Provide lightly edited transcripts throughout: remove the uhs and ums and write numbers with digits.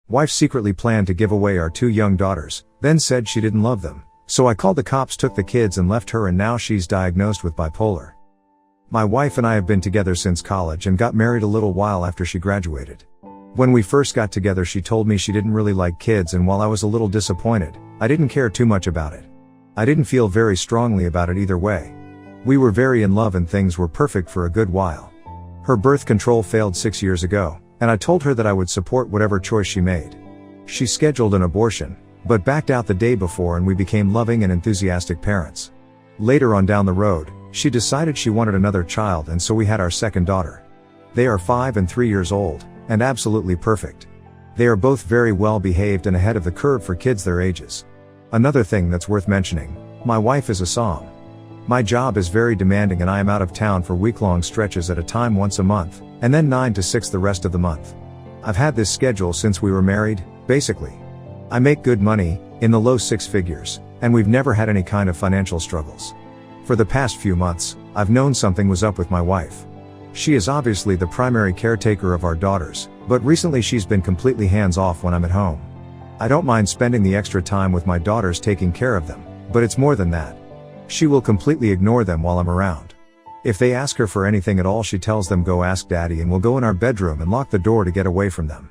Wife secretly planned to give away our 2 young daughters, then said she didn't love them. So I called the cops, took the kids and left her, and now she's diagnosed with bipolar. My wife and I have been together since college and got married a little while after she graduated. When we first got together, she told me she didn't really like kids, and while I was a little disappointed, I didn't care too much about it. I didn't feel very strongly about it either way. We were very in love and things were perfect for a good while. Her birth control failed 6 years ago, and I told her that I would support whatever choice she made. She scheduled an abortion, but backed out the day before, and we became loving and enthusiastic parents. Later on down the road, she decided she wanted another child, and so we had our second daughter. They are 5 and 3 years old, and absolutely perfect. They are both very well behaved and ahead of the curve for kids their ages. Another thing that's worth mentioning, my wife is a SOM. My job is very demanding and I am out of town for week-long stretches at a time once a month, and then 9 to 6 the rest of the month. I've had this schedule since we were married, basically. I make good money, in the low 6 figures, and we've never had any kind of financial struggles. For the past few months, I've known something was up with my wife. She is obviously the primary caretaker of our daughters, but recently she's been completely hands-off when I'm at home. I don't mind spending the extra time with my daughters taking care of them, but it's more than that. She will completely ignore them while I'm around. If they ask her for anything at all, she tells them, "Go ask Daddy," and will go in our bedroom and lock the door to get away from them.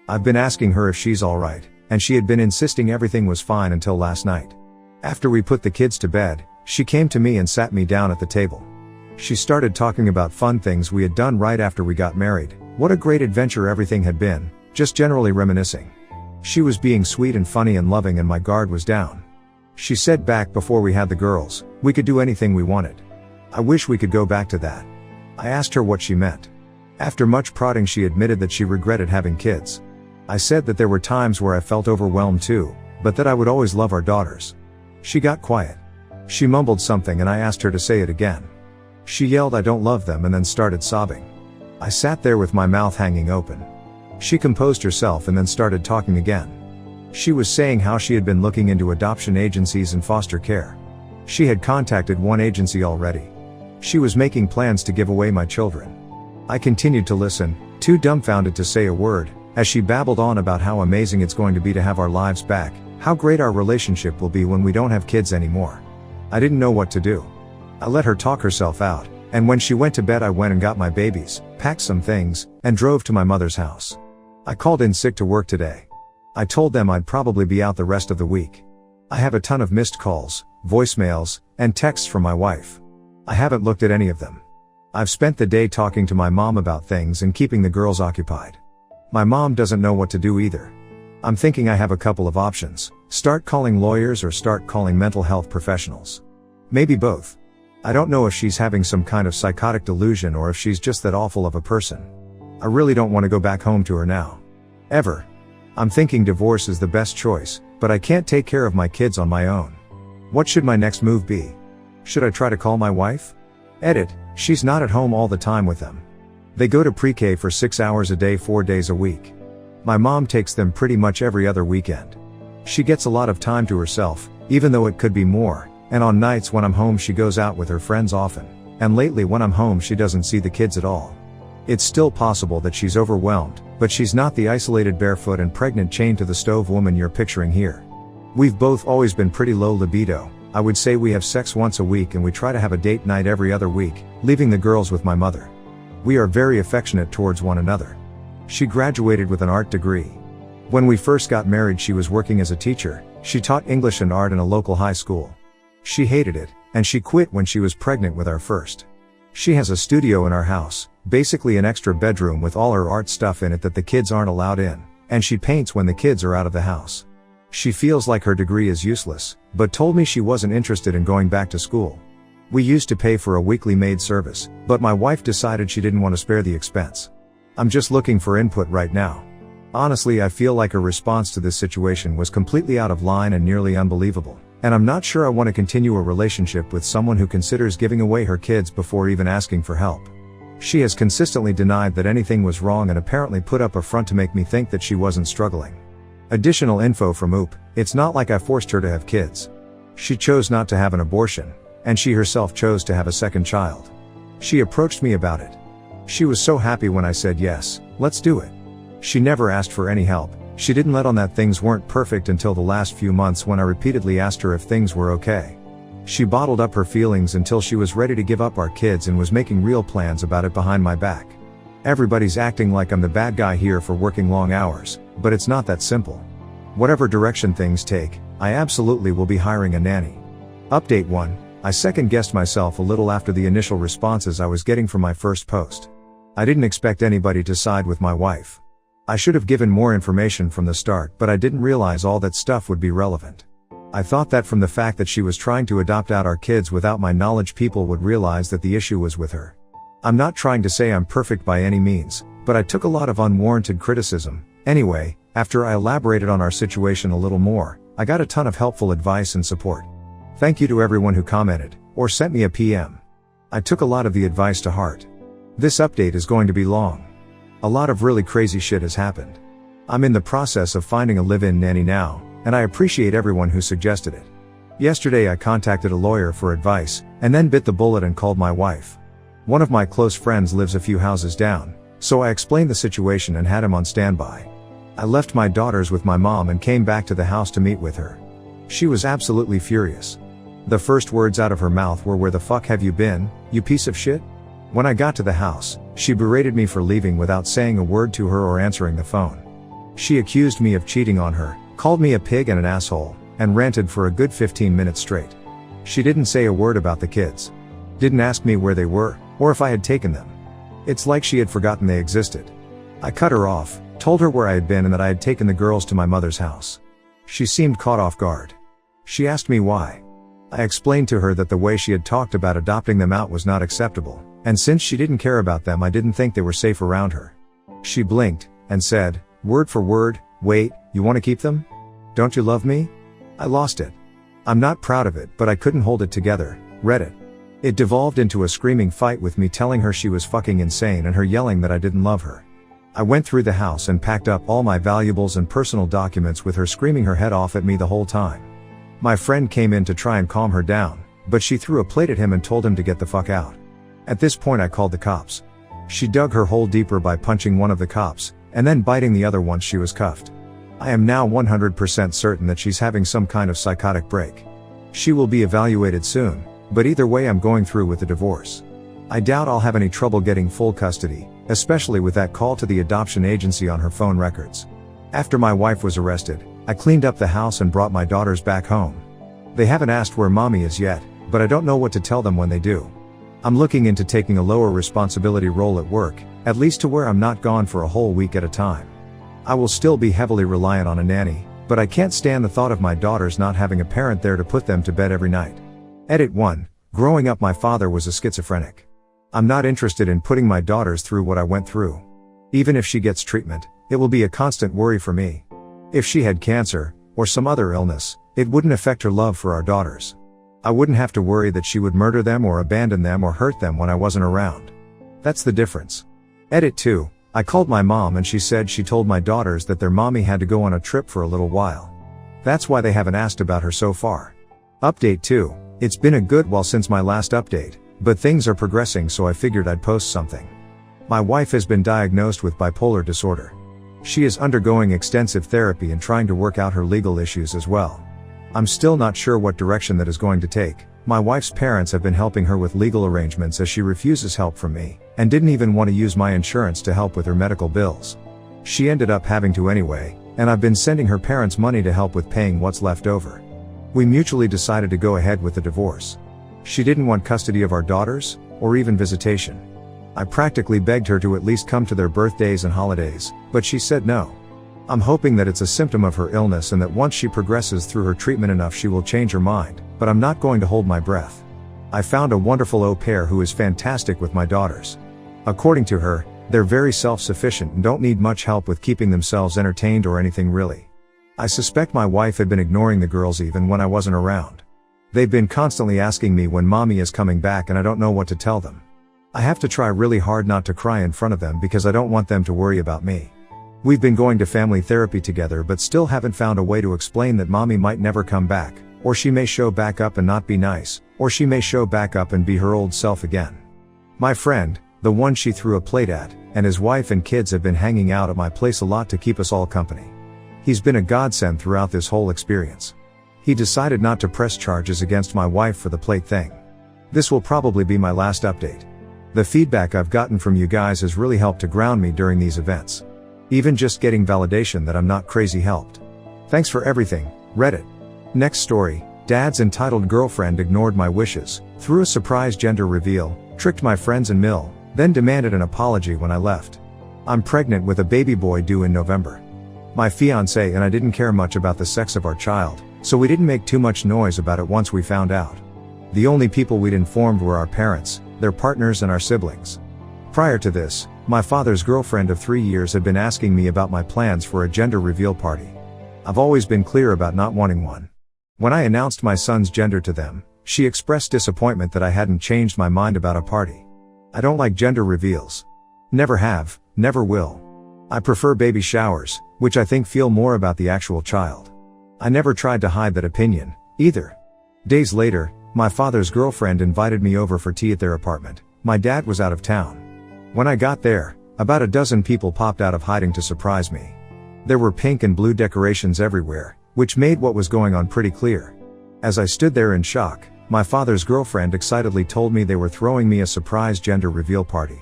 I've been asking her if she's alright, and she had been insisting everything was fine until last night. After we put the kids to bed, she came to me and sat me down at the table. She started talking about fun things we had done right after we got married, what a great adventure everything had been, just generally reminiscing. She was being sweet and funny and loving, and my guard was down. She said back before we had the girls, we could do anything we wanted. I wish we could go back to that. I asked her what she meant. After much prodding, she admitted that she regretted having kids. I said that there were times where I felt overwhelmed too, but that I would always love our daughters. She got quiet. She mumbled something and I asked her to say it again. She yelled, "I don't love them," and then started sobbing. I sat there with my mouth hanging open. She composed herself and then started talking again. She was saying how she had been looking into adoption agencies and foster care. She had contacted one agency already. She was making plans to give away my children. I continued to listen, too dumbfounded to say a word, as she babbled on about how amazing it's going to be to have our lives back, how great our relationship will be when we don't have kids anymore. I didn't know what to do. I let her talk herself out, and when she went to bed I went and got my babies, packed some things, and drove to my mother's house. I called in sick to work today. I told them I'd probably be out the rest of the week. I have a ton of missed calls, voicemails, and texts from my wife. I haven't looked at any of them. I've spent the day talking to my mom about things and keeping the girls occupied. My mom doesn't know what to do either. I'm thinking I have a couple of options: start calling lawyers or start calling mental health professionals. Maybe both. I don't know if she's having some kind of psychotic delusion or if she's just that awful of a person. I really don't want to go back home to her now. Ever. I'm thinking divorce is the best choice, but I can't take care of my kids on my own. What should my next move be? Should I try to call my wife? Edit, she's not at home all the time with them. They go to pre-K for 6 hours a day 4 days a week. My mom takes them pretty much every other weekend. She gets a lot of time to herself, even though it could be more, and on nights when I'm home she goes out with her friends often, and lately when I'm home she doesn't see the kids at all. It's still possible that she's overwhelmed, but she's not the isolated barefoot and pregnant chained to the stove woman you're picturing here. We've both always been pretty low libido. I would say we have sex once a week and we try to have a date night every other week, leaving the girls with my mother. We are very affectionate towards one another. She graduated with an art degree. When we first got married she was working as a teacher. She taught English and art in a local high school. She hated it, and she quit when she was pregnant with our first. She has a studio in our house, basically an extra bedroom with all her art stuff in it that the kids aren't allowed in, and she paints when the kids are out of the house. She feels like her degree is useless, but told me she wasn't interested in going back to school. We used to pay for a weekly maid service, but my wife decided she didn't want to spare the expense. I'm just looking for input right now. Honestly, I feel like her response to this situation was completely out of line and nearly unbelievable, and I'm not sure I want to continue a relationship with someone who considers giving away her kids before even asking for help. She has consistently denied that anything was wrong and apparently put up a front to make me think that she wasn't struggling. Additional info from OOP: it's not like I forced her to have kids. She chose not to have an abortion, and she herself chose to have a second child. She approached me about it. She was so happy when I said yes, let's do it. She never asked for any help. She didn't let on that things weren't perfect until the last few months when I repeatedly asked her if things were okay. She bottled up her feelings until she was ready to give up our kids and was making real plans about it behind my back. Everybody's acting like I'm the bad guy here for working long hours, but it's not that simple. Whatever direction things take, I absolutely will be hiring a nanny. Update 1. I second-guessed myself a little after the initial responses I was getting from my first post. I didn't expect anybody to side with my wife. I should have given more information from the start, but I didn't realize all that stuff would be relevant. I thought that from the fact that she was trying to adopt out our kids without my knowledge, people would realize that the issue was with her. I'm not trying to say I'm perfect by any means, but I took a lot of unwarranted criticism. Anyway, after I elaborated on our situation a little more, I got a ton of helpful advice and support. Thank you to everyone who commented, or sent me a PM. I took a lot of the advice to heart. This update is going to be long. A lot of really crazy shit has happened. I'm in the process of finding a live-in nanny now, and I appreciate everyone who suggested it. Yesterday I contacted a lawyer for advice, and then bit the bullet and called my wife. One of my close friends lives a few houses down, so I explained the situation and had him on standby. I left my daughters with my mom and came back to the house to meet with her. She was absolutely furious. The first words out of her mouth were, "Where the fuck have you been, you piece of shit?" When I got to the house, she berated me for leaving without saying a word to her or answering the phone. She accused me of cheating on her, called me a pig and an asshole, and ranted for a good 15 minutes straight. She didn't say a word about the kids. Didn't ask me where they were, or if I had taken them. It's like she had forgotten they existed. I cut her off, told her where I had been and that I had taken the girls to my mother's house. She seemed caught off guard. She asked me why. I explained to her that the way she had talked about adopting them out was not acceptable, and since she didn't care about them, I didn't think they were safe around her. She blinked, and said, word for word, "Wait, you want to keep them? Don't you love me?" I lost it. I'm not proud of it, but I couldn't hold it together. Reddit. It devolved into a screaming fight with me telling her she was fucking insane and her yelling that I didn't love her. I went through the house and packed up all my valuables and personal documents with her screaming her head off at me the whole time. My friend came in to try and calm her down, but she threw a plate at him and told him to get the fuck out. At this point I called the cops. She dug her hole deeper by punching one of the cops, and then biting the other once she was cuffed. I am now 100% certain that she's having some kind of psychotic break. She will be evaluated soon, but either way I'm going through with the divorce. I doubt I'll have any trouble getting full custody, especially with that call to the adoption agency on her phone records. After my wife was arrested, I cleaned up the house and brought my daughters back home. They haven't asked where mommy is yet, but I don't know what to tell them when they do. I'm looking into taking a lower responsibility role at work, at least to where I'm not gone for a whole week at a time. I will still be heavily reliant on a nanny, but I can't stand the thought of my daughters not having a parent there to put them to bed every night. Edit 1. Growing up my father was a schizophrenic. I'm not interested in putting my daughters through what I went through. Even if she gets treatment, it will be a constant worry for me. If she had cancer, or some other illness, it wouldn't affect her love for our daughters. I wouldn't have to worry that she would murder them or abandon them or hurt them when I wasn't around. That's the difference. Edit 2. I called my mom and she said she told my daughters that their mommy had to go on a trip for a little while. That's why they haven't asked about her so far. Update 2. It's been a good while since my last update, but things are progressing, so I figured I'd post something. My wife has been diagnosed with bipolar disorder. She is undergoing extensive therapy and trying to work out her legal issues as well. I'm still not sure what direction that is going to take. My wife's parents have been helping her with legal arrangements as she refuses help from me, and didn't even want to use my insurance to help with her medical bills. She ended up having to anyway, and I've been sending her parents money to help with paying what's left over. We mutually decided to go ahead with the divorce. She didn't want custody of our daughters, or even visitation. I practically begged her to at least come to their birthdays and holidays, but she said no. I'm hoping that it's a symptom of her illness and that once she progresses through her treatment enough she will change her mind, but I'm not going to hold my breath. I found a wonderful au pair who is fantastic with my daughters. According to her, they're very self-sufficient and don't need much help with keeping themselves entertained or anything really. I suspect my wife had been ignoring the girls even when I wasn't around. They've been constantly asking me when mommy is coming back and I don't know what to tell them. I have to try really hard not to cry in front of them because I don't want them to worry about me. We've been going to family therapy together but still haven't found a way to explain that mommy might never come back, or she may show back up and not be nice, or she may show back up and be her old self again. My friend, the one she threw a plate at, and his wife and kids have been hanging out at my place a lot to keep us all company. He's been a godsend throughout this whole experience. He decided not to press charges against my wife for the plate thing. This will probably be my last update. The feedback I've gotten from you guys has really helped to ground me during these events. Even just getting validation that I'm not crazy helped. Thanks for everything, Reddit. Next story, Dad's entitled girlfriend ignored my wishes, threw a surprise gender reveal, tricked my friends and Mill, then demanded an apology when I left. I'm pregnant with a baby boy due in November. My fiancé and I didn't care much about the sex of our child, so we didn't make too much noise about it once we found out. The only people we'd informed were our parents, their partners and our siblings. Prior to this, my father's girlfriend of 3 years had been asking me about my plans for a gender reveal party. I've always been clear about not wanting one. When I announced my son's gender to them, she expressed disappointment that I hadn't changed my mind about a party. I don't like gender reveals. Never have, never will. I prefer baby showers, which I think feel more about the actual child. I never tried to hide that opinion, either. Days later, my father's girlfriend invited me over for tea at their apartment. My dad was out of town. When I got there, about a dozen people popped out of hiding to surprise me. There were pink and blue decorations everywhere, which made what was going on pretty clear. As I stood there in shock, my father's girlfriend excitedly told me they were throwing me a surprise gender reveal party.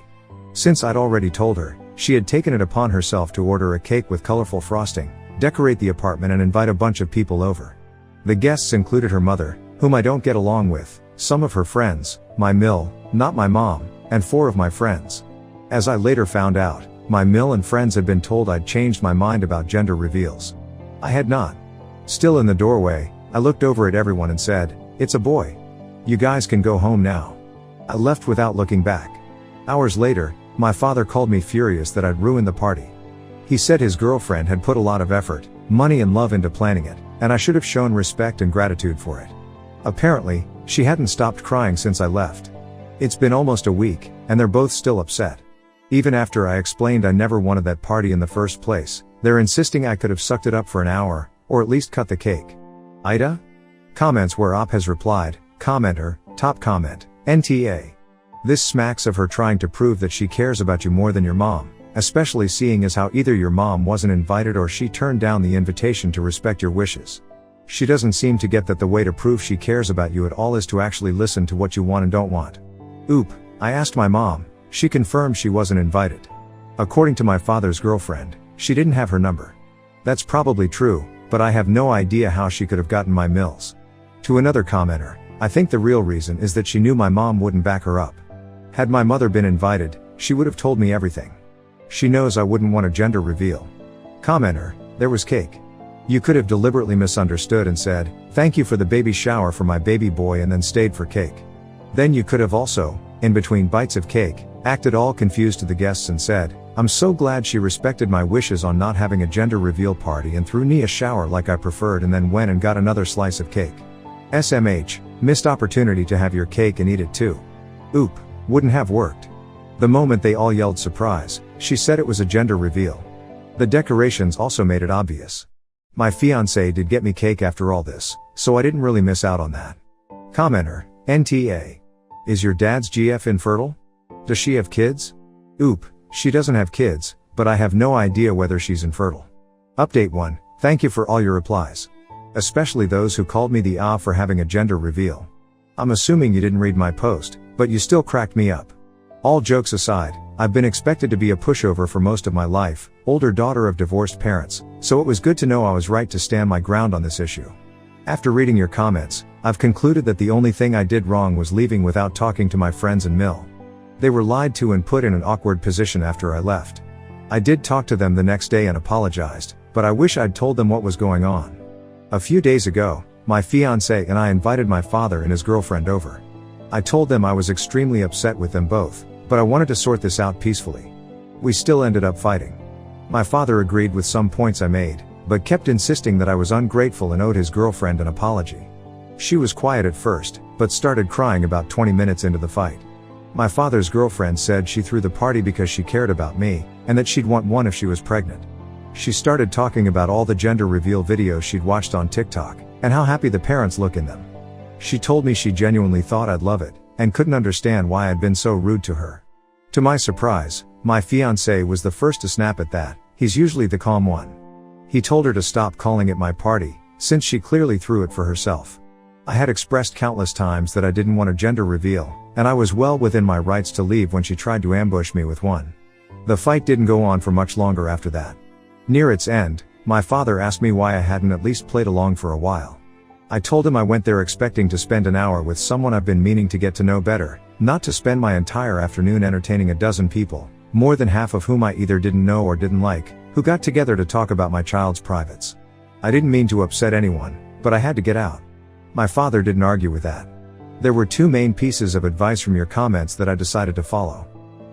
Since I'd already told her, she had taken it upon herself to order a cake with colorful frosting, decorate the apartment and invite a bunch of people over. The guests included her mother, whom I don't get along with, some of her friends, my Mill, not my mom, and 4 of my friends. As I later found out, my Mill and friends had been told I'd changed my mind about gender reveals. I had not. Still in the doorway, I looked over at everyone and said, "It's a boy. You guys can go home now." I left without looking back. Hours later, my father called me furious that I'd ruined the party. He said his girlfriend had put a lot of effort, money and love into planning it, and I should have shown respect and gratitude for it. Apparently, she hadn't stopped crying since I left. It's been almost a week, and they're both still upset. Even after I explained I never wanted that party in the first place, they're insisting I could have sucked it up for an hour, or at least cut the cake. Ida? Comments where Op has replied, commenter, top comment, NTA. This smacks of her trying to prove that she cares about you more than your mom, especially seeing as how either your mom wasn't invited or she turned down the invitation to respect your wishes. She doesn't seem to get that the way to prove she cares about you at all is to actually listen to what you want and don't want. Oop, I asked my mom, she confirmed she wasn't invited. According to my father's girlfriend, she didn't have her number. That's probably true, but I have no idea how she could have gotten my Mills. To another commenter, I think the real reason is that she knew my mom wouldn't back her up. Had my mother been invited, she would have told me everything. She knows I wouldn't want a gender reveal. Commenter, there was cake. You could have deliberately misunderstood and said, "Thank you for the baby shower for my baby boy," and then stayed for cake. Then you could have also, in between bites of cake, acted all confused to the guests and said, "I'm so glad she respected my wishes on not having a gender reveal party and threw me a shower like I preferred," and then went and got another slice of cake. SMH, missed opportunity to have your cake and eat it too. Oop, wouldn't have worked. The moment they all yelled surprise, she said it was a gender reveal. The decorations also made it obvious. My fiancé did get me cake after all this, so I didn't really miss out on that. Commenter, NTA. Is your dad's GF infertile? Does she have kids? Oop, she doesn't have kids, but I have no idea whether she's infertile. Update 1, thank you for all your replies. Especially those who called me the for having a gender reveal. I'm assuming you didn't read my post, but you still cracked me up. All jokes aside, I've been expected to be a pushover for most of my life, older daughter of divorced parents, so it was good to know I was right to stand my ground on this issue. After reading your comments, I've concluded that the only thing I did wrong was leaving without talking to my friends and Mill. They were lied to and put in an awkward position after I left. I did talk to them the next day and apologized, but I wish I'd told them what was going on. A few days ago, my fiancé and I invited my father and his girlfriend over. I told them I was extremely upset with them both, but I wanted to sort this out peacefully. We still ended up fighting. My father agreed with some points I made, but kept insisting that I was ungrateful and owed his girlfriend an apology. She was quiet at first, but started crying about 20 minutes into the fight. My father's girlfriend said she threw the party because she cared about me, and that she'd want one if she was pregnant. She started talking about all the gender reveal videos she'd watched on TikTok, and how happy the parents look in them. She told me she genuinely thought I'd love it, and couldn't understand why I'd been so rude to her. To my surprise, my fiancé was the first to snap at that. He's usually the calm one. He told her to stop calling it my party, since she clearly threw it for herself. I had expressed countless times that I didn't want a gender reveal, and I was well within my rights to leave when she tried to ambush me with one. The fight didn't go on for much longer after that. Near its end, my father asked me why I hadn't at least played along for a while. I told him I went there expecting to spend an hour with someone I've been meaning to get to know better, not to spend my entire afternoon entertaining a dozen people, more than half of whom I either didn't know or didn't like, who got together to talk about my child's privates. I didn't mean to upset anyone, but I had to get out. My father didn't argue with that. There were two main pieces of advice from your comments that I decided to follow.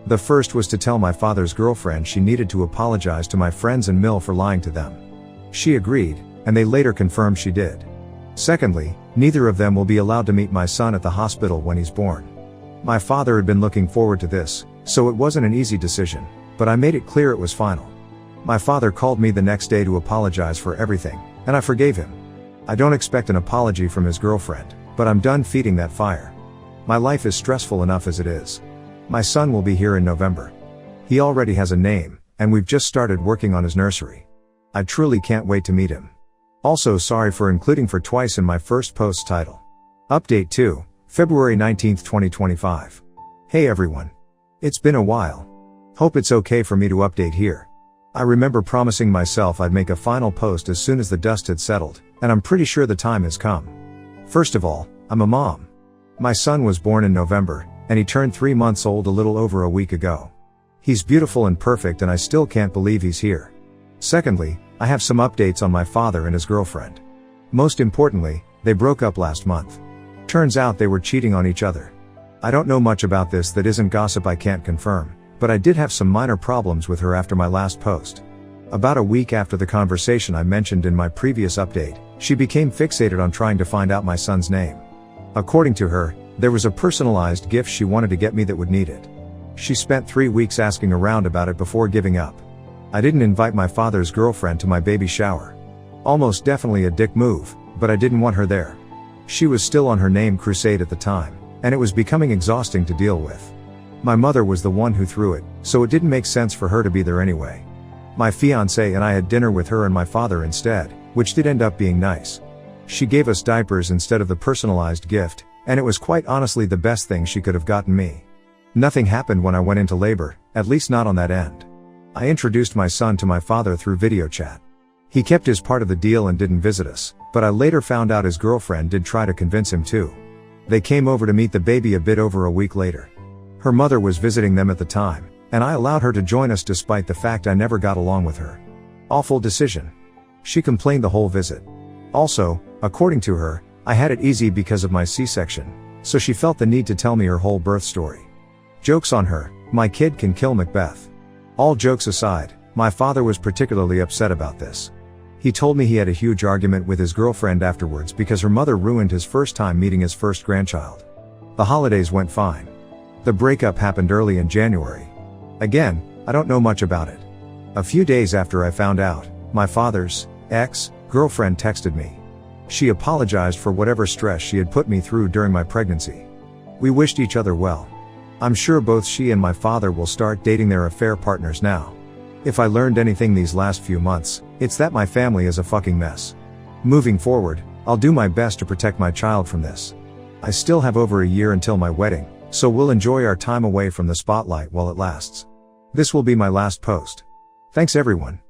The first was to tell my father's girlfriend she needed to apologize to my friends and Mill for lying to them. She agreed, and they later confirmed she did. Secondly, neither of them will be allowed to meet my son at the hospital when he's born. My father had been looking forward to this, so it wasn't an easy decision, but I made it clear it was final. My father called me the next day to apologize for everything, and I forgave him. I don't expect an apology from his girlfriend, but I'm done feeding that fire. My life is stressful enough as it is. My son will be here in November. He already has a name, and we've just started working on his nursery. I truly can't wait to meet him. Also, sorry for including for twice in my first post title. Update 2, February 19, 2025. Hey everyone. It's been a while. Hope it's okay for me to update here. I remember promising myself I'd make a final post as soon as the dust had settled, and I'm pretty sure the time has come. First of all, I'm a mom. My son was born in November, and he turned 3 months old a little over a week ago. He's beautiful and perfect, and I still can't believe he's here. Secondly, I have some updates on my father and his girlfriend. Most importantly, they broke up last month. Turns out they were cheating on each other. I don't know much about this that isn't gossip I can't confirm, but I did have some minor problems with her after my last post. About a week after the conversation I mentioned in my previous update, she became fixated on trying to find out my son's name. According to her, there was a personalized gift she wanted to get me that would need it. She spent 3 weeks asking around about it before giving up. I didn't invite my father's girlfriend to my baby shower. Almost definitely a dick move, but I didn't want her there. She was still on her name crusade at the time, and it was becoming exhausting to deal with. My mother was the one who threw it, so it didn't make sense for her to be there anyway. My fiancé and I had dinner with her and my father instead, which did end up being nice. She gave us diapers instead of the personalized gift, and it was quite honestly the best thing she could have gotten me. Nothing happened when I went into labor, at least not on that end. I introduced my son to my father through video chat. He kept his part of the deal and didn't visit us, but I later found out his girlfriend did try to convince him to. They came over to meet the baby a bit over a week later. Her mother was visiting them at the time, and I allowed her to join us despite the fact I never got along with her. Awful decision. She complained the whole visit. Also, according to her, I had it easy because of my C-section, so she felt the need to tell me her whole birth story. Joke's on her, my kid can kill Macbeth. All jokes aside, my father was particularly upset about this. He told me he had a huge argument with his girlfriend afterwards because her mother ruined his first time meeting his first grandchild. The holidays went fine. The breakup happened early in January. Again, I don't know much about it. A few days after I found out, my father's ex-girlfriend texted me. She apologized for whatever stress she had put me through during my pregnancy. We wished each other well. I'm sure both she and my father will start dating their affair partners now. If I learned anything these last few months, it's that my family is a fucking mess. Moving forward, I'll do my best to protect my child from this. I still have over a year until my wedding, so we'll enjoy our time away from the spotlight while it lasts. This will be my last post. Thanks everyone.